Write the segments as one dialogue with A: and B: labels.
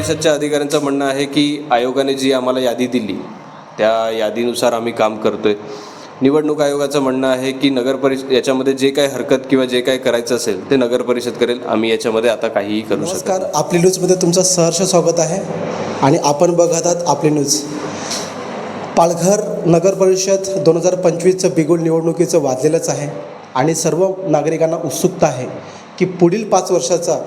A: परिषदच्या अधिकाऱ्यांचं म्हणणं आहे की आयोगाने जी आम्हाला यादी दिली त्या यादीनुसार आम्ही काम करतोय. निवडणूक आयोगाचं म्हणणं आहे की याच्यामध्ये जे काही हरकत किंवा जे काही करायचं असेल ते नगर परिषद करेल. आम्ही याच्यामध्ये आता काहीही करू शकतो.
B: नमस्कार, आपली न्यूजमध्ये तुमचं सहर्ष स्वागत आहे आणि आपण बघत आहात आपली न्यूज. पालघर नगर परिषद 2025चं बिगुल निवडणुकीचं वाजलेलंच आहे आणि सर्व नागरिकांना उत्सुकता आहे की पुढील 5 वर्षाचा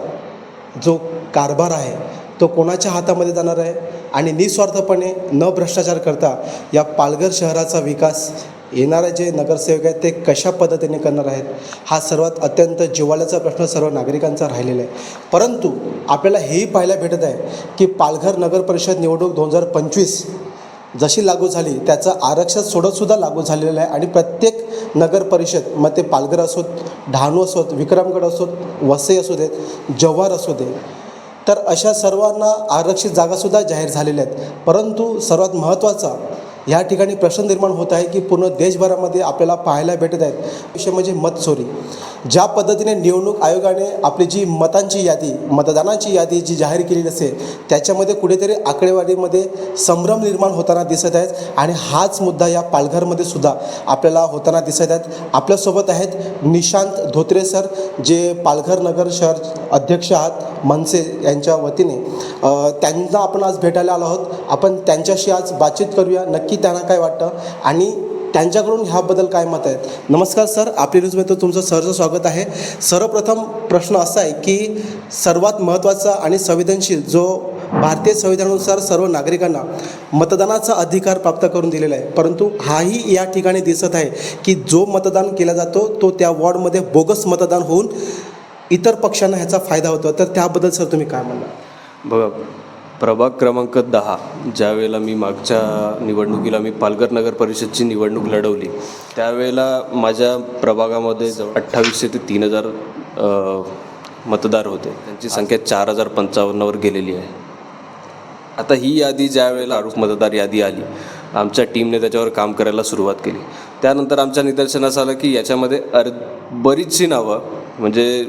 B: जो कारभार आहे तो कोणाच्या हातामध्ये जाणार आहे आणि निस्वार्थपणे न भ्रष्टाचार करता या पालघर शहराचा विकास येणारे जे नगरसेवक आहेत ते कशा पद्धतीने करणार आहेत, हा सर्वात अत्यंत जिव्हाळ्याचा प्रश्न सर्व नागरिकांचा राहिलेला आहे. परंतु आपल्याला हेही पाहायला भेटत आहे की पालघर नगर परिषद निवडणूक 2025 जशी लागू झाली त्याचं आरक्षण सोडतसुद्धा लागू झालेलं आहे आणि प्रत्येक नगर परिषद मग ते पालघर असोत, डहाणू असोत, विक्रमगड असोत, वसई असू देत, जव्हार असू दे, तर अशा सर्वांना आरक्षित जागासुद्धा जाहीर झालेल्या आहेत. परंतु सर्वात महत्त्वाचा या ठिकाणी प्रश्न निर्माण होत आहे की पूर्ण देशभरामध्ये आपल्याला पाहायला भेटत आहेत विषय म्हणजे मतचोरी. ज्या पद्धतीने निवडणूक आयोगाने आपली जी मतदानाची यादी जी जाहीर केलेली असेल त्याच्यामध्ये कुठेतरी आकडेवारीमध्ये संभ्रम निर्माण होताना दिसत आहेत आणि हाच मुद्दा या पालघरमध्ये सुद्धा आपल्याला होताना दिसत आहेत. आपल्यासोबत आहेत निशांत धोत्रे सर, जे पालघर नगर शहर अध्यक्ष आहात मनसे यांच्या वतीने. त्यांना आपण आज भेटायला आलो आहोत. आपण त्यांच्याशी आज बातचीत करूया, नक्की त्यांना काय वाटतं आणि त्यांच्याकडून ह्याबद्दल काय मत आहेत. नमस्कार सर, आपली न्यूजमध्ये तुमचं सहर्ष स्वागत आहे. सर्वप्रथम प्रश्न असा आहे की सर्वात महत्त्वाचा आणि संवेदनशील जो भारतीय संविधानानुसार सर्व नागरिकांना मतदानाचा अधिकार प्राप्त करून दिलेला आहे, परंतु हाही या ठिकाणी दिसत आहे की जो मतदान केला जातो तो त्या वॉर्डमध्ये बोगस मतदान होऊन इतर पक्षांना ह्याचा फायदा होतो. तर त्याबद्दल सर तुम्ही काय म्हणणार?
A: बघा, प्रभाग क्रमांक 10 ज्या वेळेला मी मागच्या निवडणुकीला मी पालघर नगर परिषदची निवडणूक लढवली त्यावेळेला माझ्या प्रभागामध्ये 2800 ते 3000 मतदार होते. त्यांची संख्या 4055वर गेलेली आहे. आता ही यादी ज्या वेळेला आरूप मतदार यादी आली, आमच्या टीमने त्याच्यावर काम करायला सुरुवात केली. त्यानंतर आमच्या निदर्शनास आलं की याच्यामध्ये बरीचशी नावं म्हणजे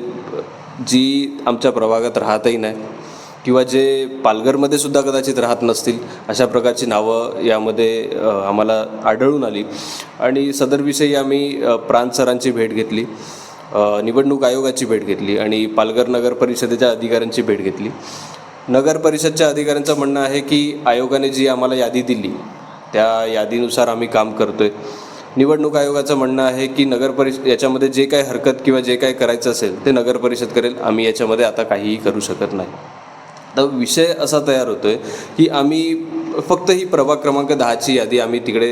A: जी आमच्या प्रभागात राहतही नाही किंवा जे पालघरमध्ये सुद्धा कदाचित राहत नसतील अशा प्रकारची नावं यामध्ये आम्हाला आढळून आली आणि सदरविषयी आम्ही प्रांत सरांची भेट घेतली, निवडणूक आयोगाची भेट घेतली आणि पालघर नगर परिषदेच्या अधिकाऱ्यांची भेट घेतली. नगर परिषदच्या अधिकाऱ्यांचं म्हणणं आहे की आयोगाने जी आम्हाला यादी दिली त्या यादीनुसार आम्ही काम करतोय. निवडणूक आयोगाचं म्हणणं आहे की याच्यामध्ये जे काही हरकत किंवा जे काही करायचं असेल ते नगर परिषद करेल. आम्ही याच्यामध्ये आता काहीही करू शकत नाही. तर विषय असा तयार होतो आहे की आम्ही फक्त ही प्रभाग क्रमांक 10ची यादी आम्ही तिकडे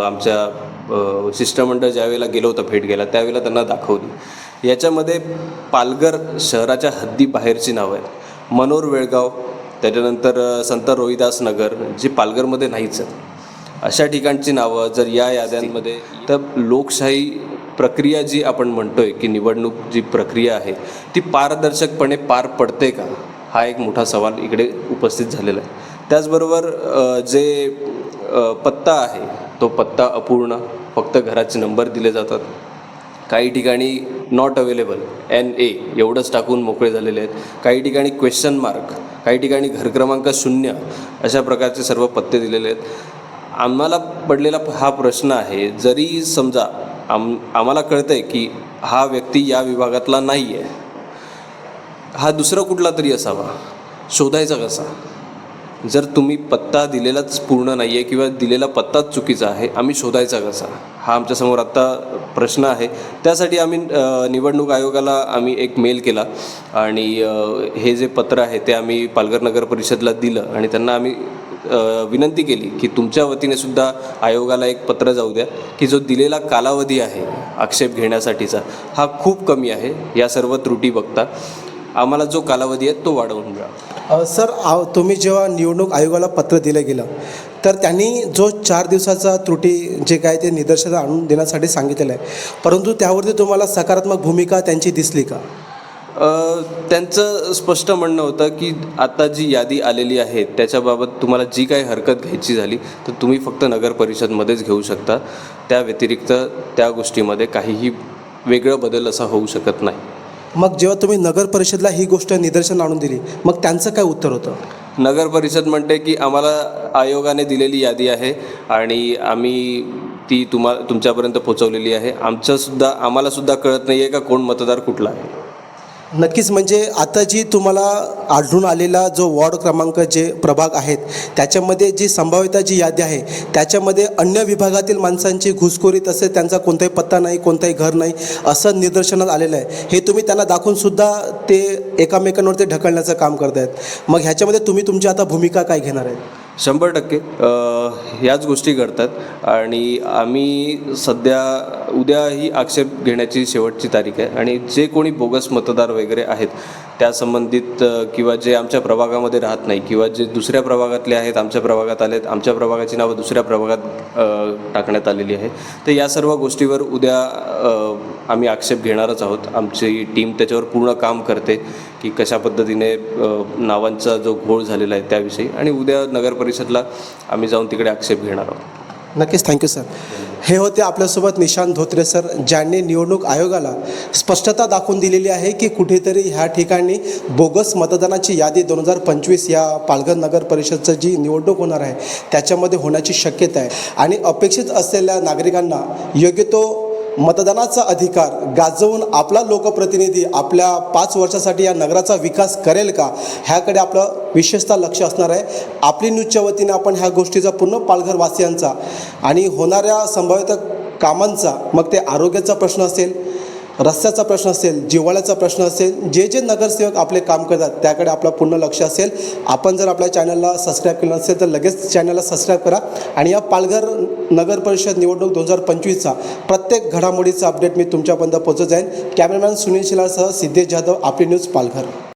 A: आमच्या शिष्टमंडळ ज्या वेळेला गेलो होतं भेट घ्यायला त्यावेळेला त्यांना दाखवली. याच्यामध्ये पालघर शहराच्या हद्दीबाहेरची नावं आहेत. मनोर वेळगाव, त्याच्यानंतर संत रोहिदास नगर जी पालघरमध्ये नाहीच आहे, अशा ठिकाणची नावं जर या याद्यांमध्ये, तर लोकशाही प्रक्रिया जी आपण म्हणतोय की निवडणूक जी प्रक्रिया आहे ती पारदर्शकपणे पार पडते का, हा एक मोठा सवाल इकडे उपस्थित झालेला आहे. त्याचबरोबर जे पत्ता आहे तो पत्ता अपूर्ण, फक्त घराचे नंबर दिले जातात. काही ठिकाणी नॉट अवेलेबल NA एवढंच टाकून मोकळे झालेले आहेत. काही ठिकाणी क्वेश्चन मार्क, काही ठिकाणी घर क्रमांक 0 अशा प्रकारचे सर्व पत्ते दिलेले आहेत. आम्हाला पडलेला हा प्रश्न आहे, जरी समजा आम्हाला कळतं आहे की हा व्यक्ती या विभागातला नाही आहे, हा दुसरा कुठला तरी असावा, शोधायचा कसा? जर तुम्ही पत्ता दिलेलाच पूर्ण नाही आहे किंवा दिलेला पत्ताच चुकीचा आहे, आम्ही शोधायचा कसा? हा आमच्यासमोर आत्ता प्रश्न आहे. त्यासाठी आम्ही निवडणूक आयोगाला आम्ही एक मेल केला आणि हे जे पत्र आहे ते आम्ही पालघर नगर परिषदला दिलं आणि त्यांना आम्ही विनंती केली की तुमच्या वतीने सुद्धा आयोगाला एक पत्र जाऊ द्या की जो दिलेला कालावधी आहे आक्षेप घेण्यासाठीचा हा खूप कमी आहे. या सर्व त्रुटी बघता आम्हाला जो कालावधी आहे तो वाढवून द्या.
B: सर, तुम्ही जेव्हा निवडणूक आयोगाला पत्र दिलं गेलं तर त्यांनी जो 4 दिवसाचा त्रुटी जे काय ते निदर्शनास आणून देण्यासाठी सांगितलेलं आहे, परंतु त्यावरती तुम्हाला सकारात्मक भूमिका त्यांची दिसली का?
A: त्यांचं स्पष्ट म्हणणं होतं की आता जी यादी आलेली आहे त्याच्याबाबत तुम्हाला जी काही हरकत घ्यायची झाली तर तुम्ही फक्त नगर परिषदमध्येच घेऊ शकता, त्या व्यतिरिक्त त्या गोष्टीमध्ये काहीही वेगळं बदल असा होऊ शकत नाही.
B: मग जेव्हा तुम्ही नगर परिषदला ही गोष्ट निदर्शन आणून दिली मग त्यांचं काय उत्तर होतं?
A: नगर परिषद म्हणते की आम्हाला आयोगाने दिलेली यादी आहे आणि आम्ही ती तुमच्यापर्यंत पोहोचवलेली आहे. आम्हालासुद्धा कळत नाही आहे का कोण मतदार कुठला आहे.
B: नक्कीच, म्हणजे आता जी तुम्हाला आढळून आलेला जो वॉर्ड क्रमांक जे प्रभाग आहेत त्याच्यामध्ये जी संभाव्यता जी यादी आहे त्याच्यामध्ये अन्य विभागातील माणसांची घुसखोरी तसेच त्यांचा कोणताही पत्ता नाही, कोणताही घर नाही असं निदर्शनात आलेलं आहे. हे तुम्ही त्यांना दाखवूनसुद्धा ते एकामेकांवरती ढकलण्याचं काम करत आहेत. मग ह्याच्यामध्ये तुम्ही तुमची आता भूमिका काय घेणार आहे?
A: 100% ह्याच गोष्टी घडतात आणि आम्ही सध्या उद्या ही आक्षेप घेण्याची शेवटची तारीख आहे आणि जे कोणी बोगस मतदार वगैरे आहेत त्या संबंधित किंवा जे आमच्या प्रभागामध्ये राहत नाही किंवा जे दुसऱ्या प्रभागातले आहेत आमच्या प्रभागात आलेत, आमच्या प्रभागाची नावं दुसऱ्या प्रभागात टाकण्यात आलेली आहे, तर या सर्व गोष्टीवर उद्या आम्ही आक्षेप घेणारच आहोत. आमची टीम त्याच्यावर पूर्ण काम करते की कशा पद्धतीने नावांचा जो घोळ झालेला आहे त्याविषयी, आणि उद्या नगर परिषदला आम्ही जाऊन तिकडे आक्षेप घेणार आहोत.
B: नक्कीच, थँक्यू सर. हे होते आपल्यासोबत निशांत धोत्रे सर, ज्यांनी निवडणूक आयोगाला स्पष्टता दाखवून दिलेली आहे की कुठेतरी ह्या ठिकाणी बोगस मतदानाची यादी 2025 या पालघर नगर परिषदचं जी निवडणूक होणार आहे त्याच्यामध्ये होण्याची शक्यता आहे आणि अपेक्षित असलेल्या नागरिकांना योग्य तो मतदानाचा अधिकार गाजवून आपला लोकप्रतिनिधी आपल्या 5 वर्षासाठी या नगराचा विकास करेल का ह्याकडे आपलं विशेषतः लक्ष असणार आहे. आपली न्यूजच्या वतीने आपण ह्या गोष्टीचा पूर्ण पालघरवासियांचा आणि होणाऱ्या संभाव्यत कामांचा, मग ते आरोग्याचा प्रश्न असेल, रस्त्याचा प्रश्न असेल, जिव्हाळ्याचा प्रश्न असेल, जे जे नगरसेवक आपले काम करतात त्याकडे आपलं पूर्ण लक्ष असेल. आपण जर आपल्या चॅनलला सबस्क्राईब केलं नसेल तर लगेच चॅनलला सबस्क्राईब करा आणि या पालघर नगर परिषद निवडणूक 2025चा प्रत्येक घडामोडीचा अपडेट मी तुमच्यापर्यंत पोहोचत जाईन. कॅमेरामॅन सुनील शिलारसह सिद्धेश जाधव, आपली न्यूज पालघर.